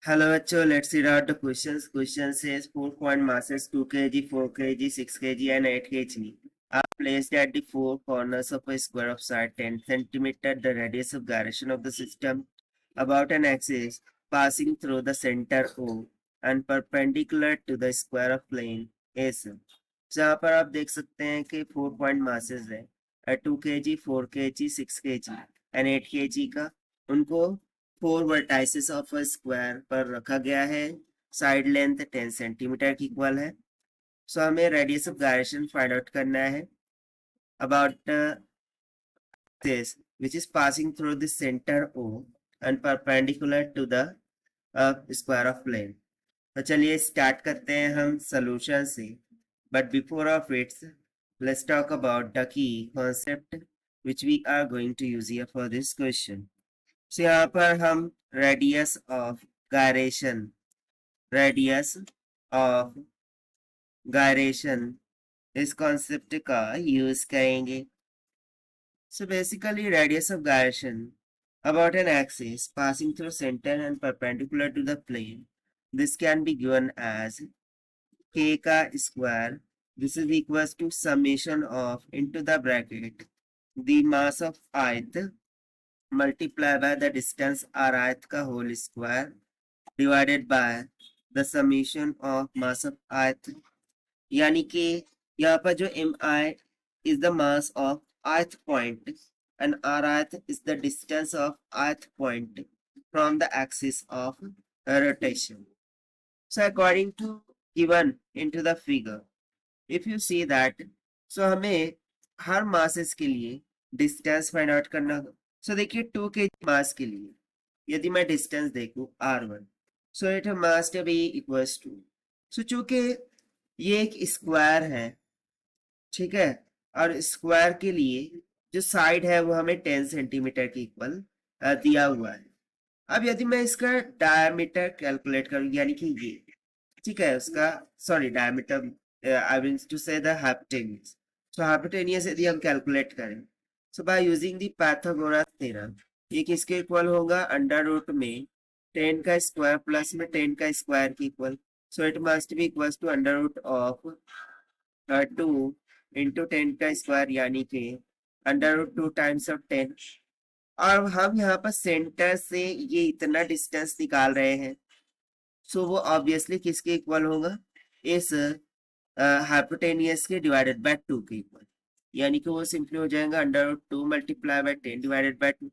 Hello bachcho, let's read out the questions. Question says 4 point masses 2 kg, 4 kg, 6 kg and 8 kg are placed at the four corners of a square of side 10 centimeter. The radius of gyration of the system about an axis passing through the center O and perpendicular to the square of plane is. जहाँ पर आप देख सकते हैं कि 4 point masses है 2 kg, 4 kg, 6 kg and 8 kg का उनको 4 वर्टाइसेस ऑफ अ स्क्वायर पर रखा गया है। साइड लेंथ 10 सेंटीमीटर की इक्वल है। सो हमें radius of gyration find out करना है about this which is passing through the center O and perpendicular to the square of plane। तो चलिए स्टार्ट करते हैं हम सॉल्यूशन से, but before of its let's talk about the key concept which we are going to use here for this question। So यहाँ पर हम radius of gyration इस कॉन्सेप्ट का यूज करेंगे। So basically radius of gyration about an axis passing through center and perpendicular to the plane, this can be given as k ka square, this is equals to summation of into the bracket the mass of ith multiplied by the distance r ith ka whole square divided by the summation of mass of ith। यानी कि यहाँ पर जो mi is the mass of ith point and rith is the distance of ith point from the axis of rotation। So according to given into the figure, if you see that, so हमें हर masses के लिए distance find out करना होगा। so देखिए 2 kg mass के लिए यदि मैं distance देखूं r1, so it must be equals to, so चूंकि ये एक स्क्वायर है, ठीक है, और स्क्वायर के लिए जो साइड है वो हमें 10 सेंटीमीटर की इक्वल दिया हुआ है। अब यदि मैं इसका डायमीटर कैलकुलेट करूं, यानी कि ये, ठीक है, उसका sorry diameter I mean to say the hypotenuse, so hypotenuse यदि हम कैलकुलेट करें, so by using the Pythagoras theorem, ये किसके इक्वल होगा, अंडर रूट में 10 का स्क्वायर प्लस में 10 का स्क्वायर की equal. So it must be equals to under root of 2 into 10 का स्क्वायर, यानी कि अंडर रूट 2 टाइम्स ऑफ 10। और हम यहाँ पर सेंटर से ये इतना डिस्टेंस निकाल रहे हैं, सो वो ऑब्वियसली किसके इक्वल होगा, इस हाइपोटेनियस के डिवाइडेड बाय 2 के इक्वल, यानी कि वो सिंपली हो जाएगा under root 2 multiply by 10 divided by 2।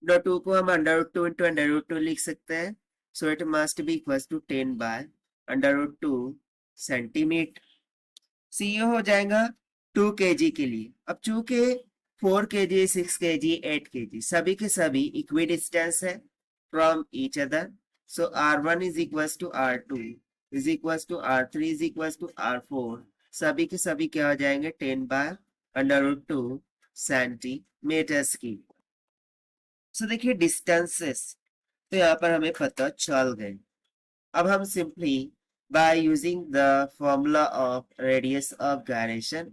No 2 को हम under root 2 into under root 2 लिख सकते हैं। So it must be equal to 10 by under root 2 centimetre. See ये हो जाएगा 2 kg के लिए। अब चूंकि 4 kg, 6 kg, 8 kg सभी के सभी इक्वी डिस्टेंस है from each other, so r1 is equal to r2 is equal to r3 is equal to r4, सभी के सभी क्या हो जाएंगे 10 बाय अंडर रूट 2 सेंटीमीटर्स की। सो देखिए डिस्टेंसेस तो यहाँ पर हमें पता चल गए। अब हम simply by using the formula of radius of gyration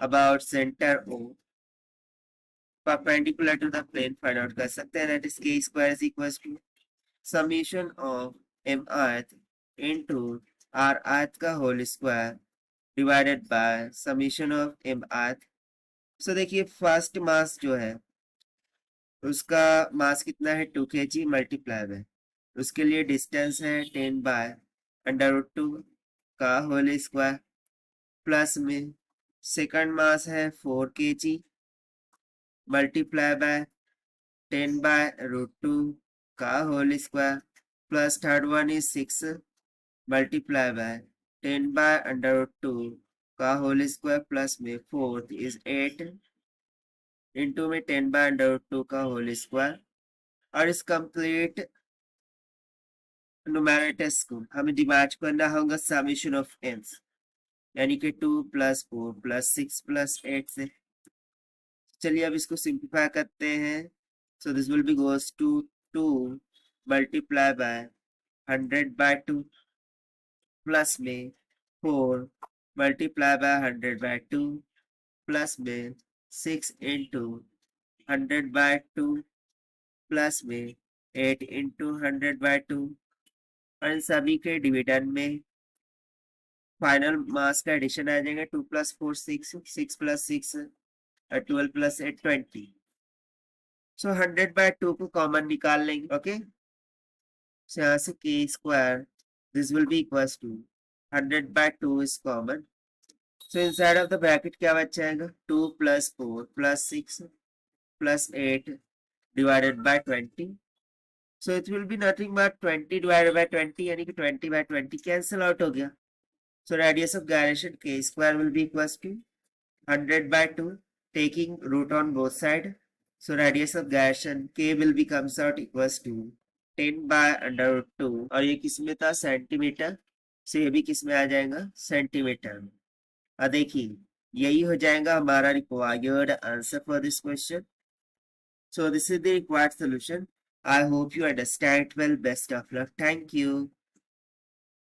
about center O perpendicular to the plane find out कर सकते हैं, that is k square is equals to summation of m ith into r ith का whole square divided by summation of m ith। so देखिए first mass जो है उसका मास कितना है 2 kg मल्टीप्लाई में उसके लिए डिस्टेंस है 10 बाय अंडर रूट 2 का होल स्क्वायर प्लस में सेकंड मास है 4 kg multiply by 10 by root 2 का whole square plus third one is 6 multiply by 10 by under root 2 का होल स्क्वायर प्लस में फोर्थ इज 8 इंटू में 10 by under root 2 का whole square. और इस complete numerators को हमें डिवाइड करना होगा समेशन ऑफ एम्स, यानी कि 2 प्लस 4 प्लस 6 प्लस 8 से। चलिए अब इसको सिंप्लीफाई करते हैं। So this will be goes to 2 multiply by 100 by 2 plus में 4 मल्टीप्लाई बाय 100 बाय 2 प्लस में 6 इंटू 100 बाय 2 प्लस में 8 इंटू 100 बाय 2 और इन सभी के डिविडेंड में फाइनल मास का एडिशन आ जाएगा 2 + 4 6 6 + 6 और 12 + 8 20। सो 100/2 को कॉमन निकाल लेंगे। ओके, सो यहाँ से k² this will be equals to 100/2 is common. So inside of the bracket क्या बच जाएगा 2 + 4 + 6 + 8 divided by 20. So it will be nothing but 20 divided by 20, यानी कि 20/20 cancel out हो गया। So radius of gyration k² will be equals to 100/2, taking root on both sides. So radius of gyration k will be comes out equals to 10/√2, और ये किस में था centimetre, so ये भी किस में आ जाएगा सेंटीमीटर में। अब देखिए यही हो जाएगा हमारा required answer for this question. So this is the required solution. I hope you understand well. Best of luck. Thank you.